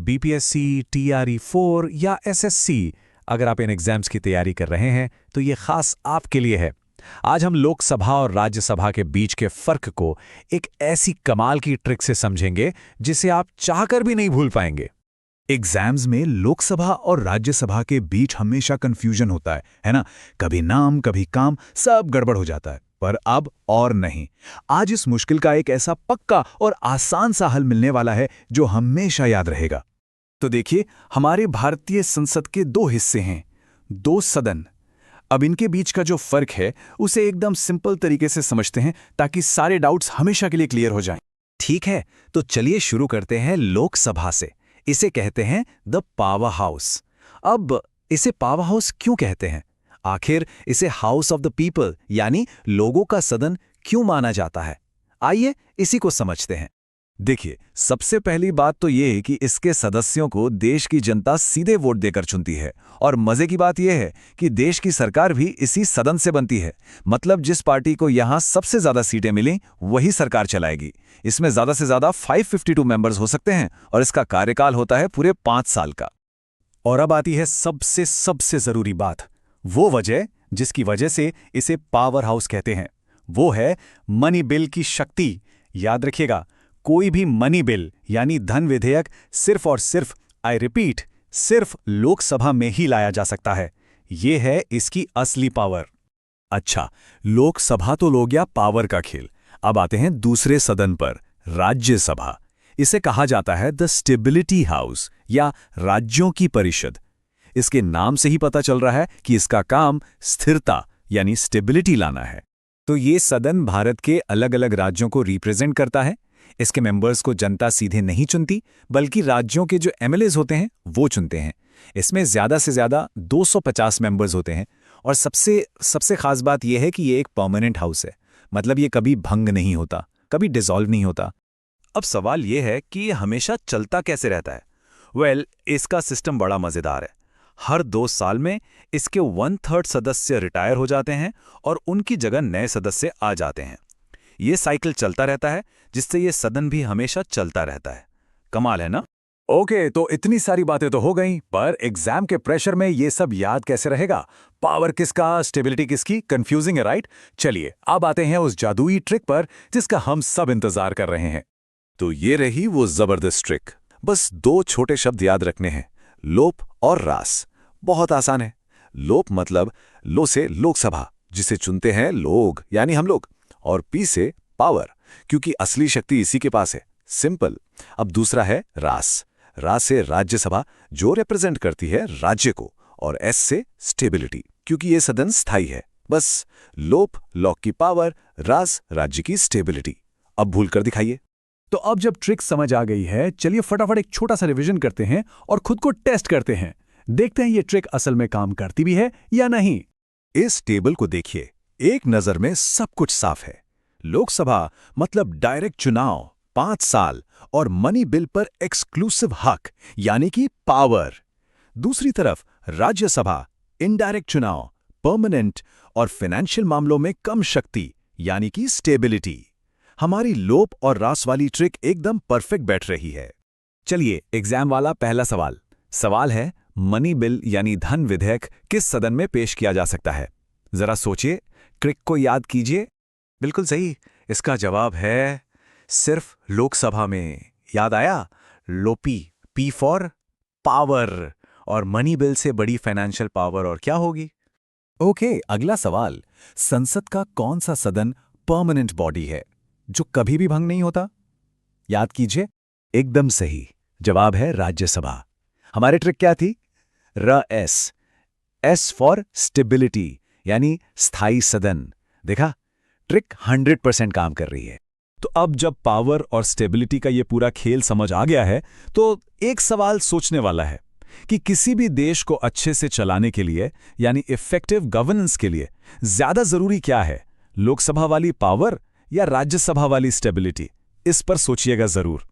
BPSC, TRE-4 या SSC, अगर आप इन एग्जाम्स की तैयारी कर रहे हैं तो ये खास आपके लिए है। आज हम लोकसभा और राज्यसभा के बीच के फर्क को एक ऐसी कमाल की ट्रिक से समझेंगे जिसे आप चाहकर भी नहीं भूल पाएंगे। एग्जाम्स में लोकसभा और राज्यसभा के बीच हमेशा कंफ्यूजन होता है ना? कभी नाम, कभी काम, सब गड़बड़ हो जाता है। पर अब और नहीं। आज इस मुश्किल का एक ऐसा पक्का और आसान सा हल मिलने वाला है जो हमेशा याद रहेगा। तो देखिए, हमारे भारतीय संसद के दो हिस्से हैं, दो सदन। अब इनके बीच का जो फर्क है उसे एकदम सिंपल तरीके से समझते हैं ताकि सारे डाउट्स हमेशा के लिए क्लियर हो जाएं। ठीक है, तो चलिए शुरू करते हैं लोकसभा से। इसे कहते हैं द पावर हाउस। अब इसे पावर हाउस क्यों कहते हैं? आखिर इसे हाउस ऑफ द पीपल यानी लोगों का सदन क्यों माना जाता है? आइए इसी को समझते हैं। देखिए, सबसे पहली बात तो ये है कि इसके सदस्यों को देश की जनता सीधे वोट देकर चुनती है। और मजे की बात यह है कि देश की सरकार भी इसी सदन से बनती है। मतलब जिस पार्टी को यहां सबसे ज्यादा सीटें मिली वही सरकार चलाएगी। इसमें ज्यादा से ज्यादा 552 मेंबर्स हो सकते हैं और इसका कार्यकाल होता है पूरे 5 साल का। और अब आती है सबसे जरूरी बात, वो वजह जिसकी वजह से इसे पावर हाउस कहते हैं। वो है मनी बिल की शक्ति। याद रखिएगा, कोई भी मनी बिल यानी धन विधेयक सिर्फ और सिर्फ, आई रिपीट, सिर्फ लोकसभा में ही लाया जा सकता है। ये है इसकी असली पावर। अच्छा, लोकसभा तो हो गया पावर का खेल। अब आते हैं दूसरे सदन पर, राज्यसभा। इसे कहा जाता है द स्टेबिलिटी हाउस या राज्यों की परिषद। इसके नाम से ही पता चल रहा है कि इसका काम स्थिरता यानी स्टेबिलिटी लाना है। तो ये सदन भारत के अलग अलग राज्यों को रिप्रेजेंट करता है। इसके मेंबर्स को जनता सीधे नहीं चुनती, बल्कि राज्यों के जो एमएलएज होते हैं वो चुनते हैं। इसमें ज्यादा से ज्यादा 250 मेंबर्स होते हैं। और सबसे खास बात यह है कि ये एक परमानेंट हाउस है। मतलब ये कभी भंग नहीं होता, कभी डिसॉल्व नहीं होता। अब सवाल यह है कि ये हमेशा चलता कैसे रहता है? वेल, इसका सिस्टम बड़ा मजेदार है। हर 2 साल में इसके 1/3 सदस्य रिटायर हो जाते हैं और उनकी जगह नए सदस्य आ जाते हैं। ये साइकिल चलता रहता है, जिससे ये सदन भी हमेशा चलता रहता है। कमाल है ना? ओके, तो इतनी सारी बातें तो हो गईं, पर एग्जाम के प्रेशर में ये सब याद कैसे रहेगा? पावर किसका, स्टेबिलिटी किसकी? कंफ्यूजिंग है, राइट? चलिए अब आते हैं उस जादुई ट्रिक पर जिसका हम सब इंतजार कर रहे हैं। तो ये रही वो जबरदस्त ट्रिक। बस 2 छोटे शब्द याद रखने हैं, लोप और रास। बहुत आसान है। लोप मतलब लो से लोकसभा, जिसे चुनते हैं लोग यानी हम लोग, और पी से पावर, क्योंकि असली शक्ति इसी के पास है। सिंपल। अब दूसरा है रास। रास से राज्यसभा, जो रिप्रेजेंट करती है राज्य को, और एस से स्टेबिलिटी, क्योंकि ये सदन स्थायी है। बस लोप लॉक की पावर, रास राज्य की स्टेबिलिटी। अब भूल कर दिखाइए। तो अब जब ट्रिक समझ आ गई है, चलिए फटाफट एक छोटा सा रिवीजन करते हैं और खुद को टेस्ट करते हैं। देखते हैं ये ट्रिक असल में काम करती भी है या नहीं। इस टेबल को देखिए, एक नजर में सब कुछ साफ है। लोकसभा मतलब डायरेक्ट चुनाव 5 साल और मनी बिल पर एक्सक्लूसिव हक यानी कि पावर। दूसरी तरफ राज्यसभा इनडायरेक्ट चुनाव, परमानेंट और फाइनेंशियल मामलों में कम शक्ति यानी कि स्टेबिलिटी। हमारी लोप और रास वाली ट्रिक एकदम परफेक्ट बैठ रही है। चलिए, एग्जाम वाला पहला सवाल है, मनी बिल यानी धन विधेयक किस सदन में पेश किया जा सकता है? जरा सोचिए, ट्रिक को याद कीजिए। बिल्कुल सही। इसका जवाब है सिर्फ लोकसभा में। याद आया? लोपी, पी फॉर पावर। और मनी बिल से बड़ी फाइनेंशियल पावर और क्या होगी? ओके, अगला सवाल, संसद का कौन सा सदन परमानेंट बॉडी है जो कभी भी भंग नहीं होता? याद कीजिए। एकदम सही जवाब है राज्यसभा। हमारी ट्रिक क्या थी? एस फॉर स्टेबिलिटी यानी स्थायी सदन। देखा, ट्रिक 100% काम कर रही है। तो अब जब पावर और स्टेबिलिटी का ये पूरा खेल समझ आ गया है, तो एक सवाल सोचने वाला है कि किसी भी देश को अच्छे से चलाने के लिए यानी इफेक्टिव गवर्नेंस के लिए ज्यादा जरूरी क्या है, लोकसभा वाली पावर या राज्यसभा वाली स्टेबिलिटी? इस पर सोचिएगा जरूर।